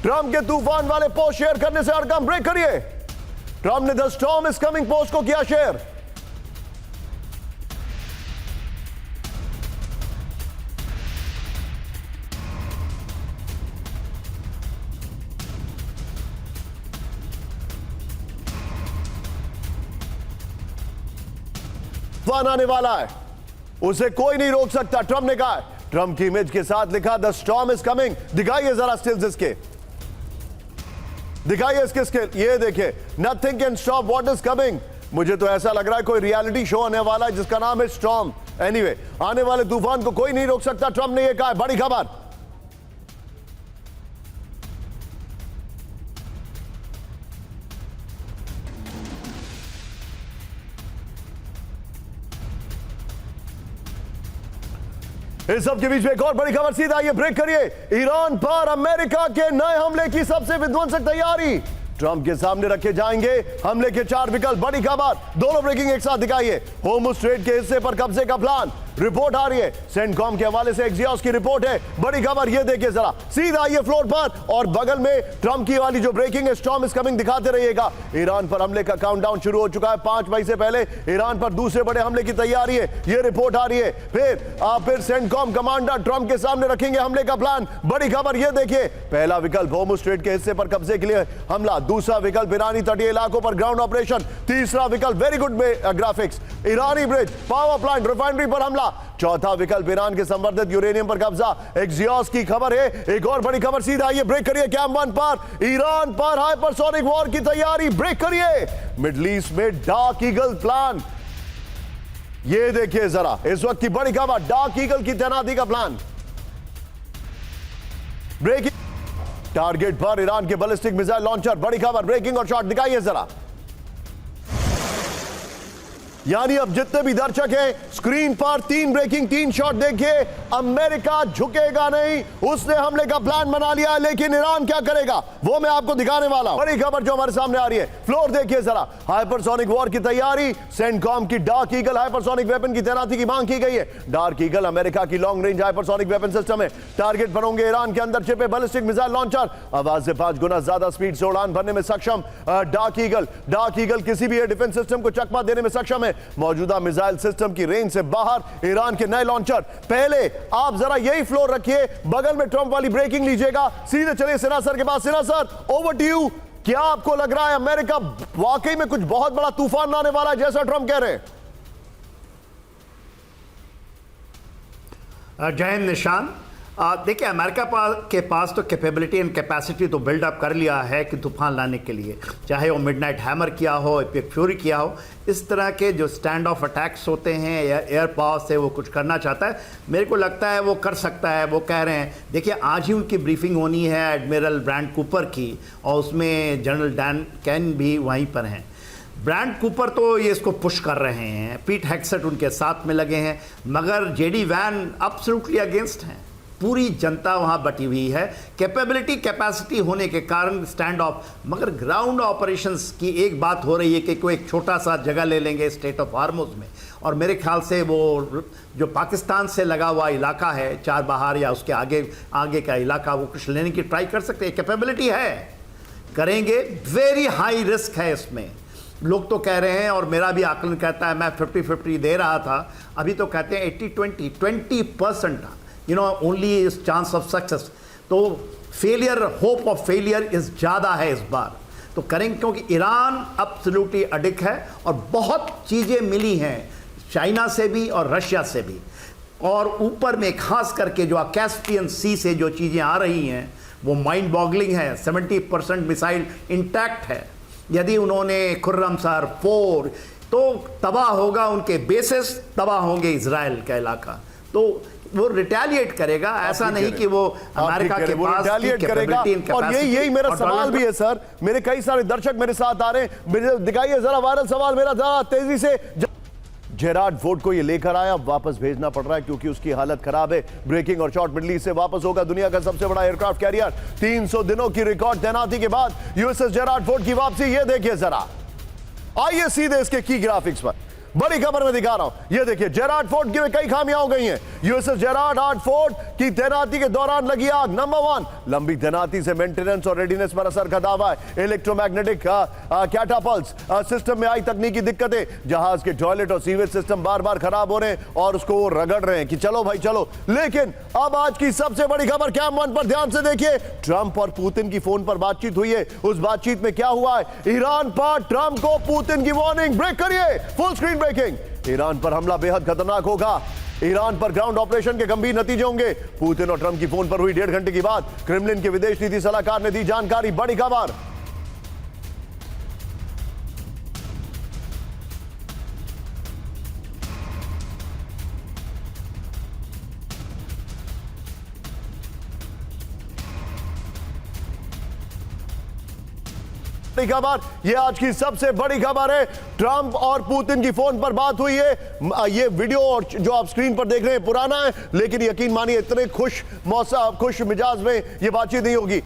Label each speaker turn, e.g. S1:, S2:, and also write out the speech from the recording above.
S1: Trump के तूफान वाले पोस्ट शेयर करने से हड़कंप, ब्रेक करिए। ट्रंप ने the storm is coming post को किया शेयर। तूफान आने वाला है, उसे कोई नहीं रोक सकता, ट्रंप ने कहा। ट्रंप की इमेज के साथ लिखा द स्टॉर्म इज कमिंग। दिखाइए जरा स्टिल्स इसके, दिखाइए इसके स्टिल, ये देखिए, nothing can stop what is coming. मुझे तो ऐसा लग रहा है कोई रियलिटी शो होने वाला है जिसका नाम है स्टॉर्म। एनीवे, आने वाले तूफान को कोई नहीं रोक सकता, ट्रंप ने यह कहा। बड़ी खबर, इस सब के बीच में एक और बड़ी खबर, सीधा ये ब्रेक करिए। ईरान पर अमेरिका के नए हमले की सबसे विध्वंसक तैयारी, ट्रंप के सामने रखे जाएंगे हमले के 4 विकल्प। बड़ी खबर, दोनों ब्रेकिंग एक साथ दिखाइए। होर्मुज़ स्ट्रेट के हिस्से पर कब्जे का प्लान, रिपोर्ट आ रही है, सेंटकॉम के हवाले से एक्सियोस की रिपोर्ट है। बड़ी खबर, ये देखिए जरा, सीधा ये फ्लोर पर और बगल में ट्रंप की वाली जो ब्रेकिंग है, स्टॉर्म इज कमिंग, दिखाते रहिएगा। ईरान पर हमले का काउंटडाउन शुरू हो चुका है। 5 मई से पहले ईरान पर दूसरे बड़े हमले की तैयारी है, ये रिपोर्ट आ रही है। फिर सेंटकॉम कमांडर ट्रंप के सामने रखेंगे हमले का प्लान। बड़ी खबर, ये देखिए, पहला विकल्प होर्मुज़ स्ट्रेट के हिस्से पर कब्जे के लिए हमला, दूसरा विकल्प ईरानी तटीय इलाकों पर ग्राउंड ऑपरेशन, तीसरा विकल्प वेरी गुड ग्राफिक्स, ईरानी ब्रिज, पावर प्लांट, रिफाइनरी पर हमला, चौथा विकल्प ईरान के संवर्धित यूरेनियम पर कब्जा। एक्सियोस की खबर है। एक और बड़ी खबर, सीधा ये ब्रेक करिए। कैंप 1 पर ईरान पर हाइपरसोनिक वॉर की तैयारी, ब्रेक करिए। मिडिल ईस्ट में डार्क ईगल प्लान, ये देखिए जरा, इस वक्त की बड़ी खबर, डार्क ईगल की तैनाती का प्लान। ब्रेकिंग, टारगेट पर ईरान के बैलिस्टिक मिसाइल लॉन्चर। बड़ी खबर, ब्रेकिंग और शॉट दिखाइए जरा। यानी अब जितने भी दर्शक हैं स्क्रीन पर 3 ब्रेकिंग 3 शॉट देखिए। अमेरिका झुकेगा नहीं, उसने हमले का प्लान बना लिया, लेकिन ईरान क्या करेगा वो मैं आपको दिखाने वाला हूं। बड़ी खबर जो हमारे सामने आ रही है, फ्लोर देखिए जरा, हाइपरसोनिक वॉर की तैयारी, सेंटकॉम की डार्क ईगल हाइपरसोनिक वेपन की तैनाती की मांग की गई है। डार्क ईगल अमेरिका की long range hypersonic weapon system है। टारगेट पर होंगे ईरान के अंदर छिपे बैलिस्टिक मिसाइल लॉन्चर, आवाज से 5 गुना ज्यादा स्पीड से उड़ान भरने में सक्षम डार्क ईगल किसी भी एयर डिफेंस सिस्टम को चकमा देने में सक्षम है। मौजूदा मिसाइल सिस्टम की रेंज से बाहर ईरान के नए लॉन्चर। पहले आप जरा यही फ्लोर रखिए, बगल में ट्रंप वाली ब्रेकिंग लीजिएगा। सीधे चलिए सिन्हा सर के पास। Sinha sir, over to you. क्या आपको लग रहा है अमेरिका वाकई में कुछ बहुत बड़ा तूफान आने वाला है जैसा ट्रंप कह रहे हैं?
S2: जय हिंद निशान। देखिए, अमेरिका के पास तो कैपेबिलिटी एंड कैपेसिटी तो बिल्डअप कर लिया है कि तूफान लाने के लिए, चाहे वो मिडनाइट हैमर किया हो, एपिक फ्यूरी किया हो, इस तरह के जो स्टैंड ऑफ अटैक्स होते हैं या एयर पावर से वो कुछ करना चाहता है, मेरे को लगता है वो कर सकता है। वो कह रहे हैं, देखिए आज ही उनकी ब्रीफिंग होनी है एडमिरल ब्रैंड कूपर की, और उसमें जनरल डैन कैन भी वहीं पर हैं। ब्रैंड कूपर तो ये इसको पुश कर रहे हैं, पीट हेग्सेट उनके साथ में लगे हैं, मगर जेडी वैन एब्सोल्युटली अगेंस्ट हैं। पूरी जनता वहाँ बटी हुई है। कैपेबिलिटी कैपेसिटी होने के कारण स्टैंड ऑफ, मगर ग्राउंड ऑपरेशंस की एक बात हो रही है कि कोई एक छोटा सा जगह ले लेंगे स्टेट ऑफ हार्मुज़ में, और मेरे ख्याल से वो जो पाकिस्तान से लगा हुआ इलाका है, चार बहार या उसके आगे का इलाका, वो कुछ लेने की ट्राई कर सकते हैं। कैपेबिलिटी है, करेंगे। वेरी हाई रिस्क है इसमें। लोग तो कह रहे हैं, और मेरा भी आकलन कहता है, मैं 50-50 दे रहा था, अभी तो कहते हैं 80-20, 20% only is chance of success. तो failure, hope of failure is ज़्यादा है इस बार। तो करेंगे, क्योंकि ईरान एब्सोल्युटली अडिक है और बहुत चीज़ें मिली हैं चाइना से भी और रशिया से भी, और ऊपर में खास करके जो कैस्पियन सी से जो चीज़ें आ रही हैं वो माइंड बॉगलिंग है। 70% मिसाइल इंटैक्ट है। यदि उन्होंने खुर्रमसर 4 तो तबाह होगा, उनके बेसिस तबाह होंगे, इजराइल का इलाका, तो वो रिटेलिएट करेगा। ऐसा नहीं कि वो अमेरिका के पास
S1: रिटेलिएट करेगा। और यही मेरा सवाल भी है सर, मेरे कई सारे दर्शक मेरे साथ आ रहे हैं, दिखाइए जरा वायरल सवाल मेरा जरा तेजी से। जेरार्ड फोर्ड को ये लेकर आया, वापस भेजना पड़ रहा है क्योंकि उसकी हालत खराब है। ब्रेकिंग और शॉट मिडल ईस्ट से वापस होगा दुनिया का सबसे बड़ा एयरक्राफ्ट कैरियर। 300 दिनों की रिकॉर्ड तैनाती के बाद यूएसएस जेरार्ड फोर्ड की वापसी, ये देखिए जरा। आइए सीधे इसके की ग्राफिक्स पर, बड़ी खबर में दिखा रहा हूं। ये देखिए, जेरार्ड फोर्ड की कई खामियां हो गई हैं। यूएसएस जेरार्ड हार्ट फोर्ट की तैनाती के दौरान लगी आग। नंबर 1, लंबी तैनाती से मेंटेनेंस और रेडीनेस पर असर का दावा है। इलेक्ट्रोमैग्नेटिक कैटापल्स सिस्टम में आई तकनीकी दिक्कतें, जहाज के टॉयलेट और सीवेज सिस्टम बार बार खराब हो रहे हैं और उसको वो रगड़ रहे हैं कि चलो भाई चलो। लेकिन अब आज की सबसे बड़ी खबर कैम वन पर ध्यान से देखिए। ट्रंप और पुतिन की फोन पर बातचीत हुई है। उस बातचीत में क्या हुआ है? ईरान पर ट्रंप को पुतिन की वार्निंग। ब्रेक करिए, फुल स्क्रीन ब्रेकिंग। ईरान पर हमला बेहद खतरनाक होगा। ईरान पर ग्राउंड ऑपरेशन के गंभीर नतीजे होंगे। पुतिन और ट्रंप की फोन पर हुई 1.5 घंटे की बात। क्रेमलिन के विदेश नीति सलाहकार ने दी जानकारी। बड़ी खबर। बड़ी खबर, यह आज की सबसे बड़ी खबर है। ट्रंप और पुतिन की फोन पर बात हुई है। ये वीडियो और जो आप स्क्रीन पर देख रहे हैं पुराना है, लेकिन यकीन मानिए इतने खुश मिजाज में यह बातचीत नहीं होगी।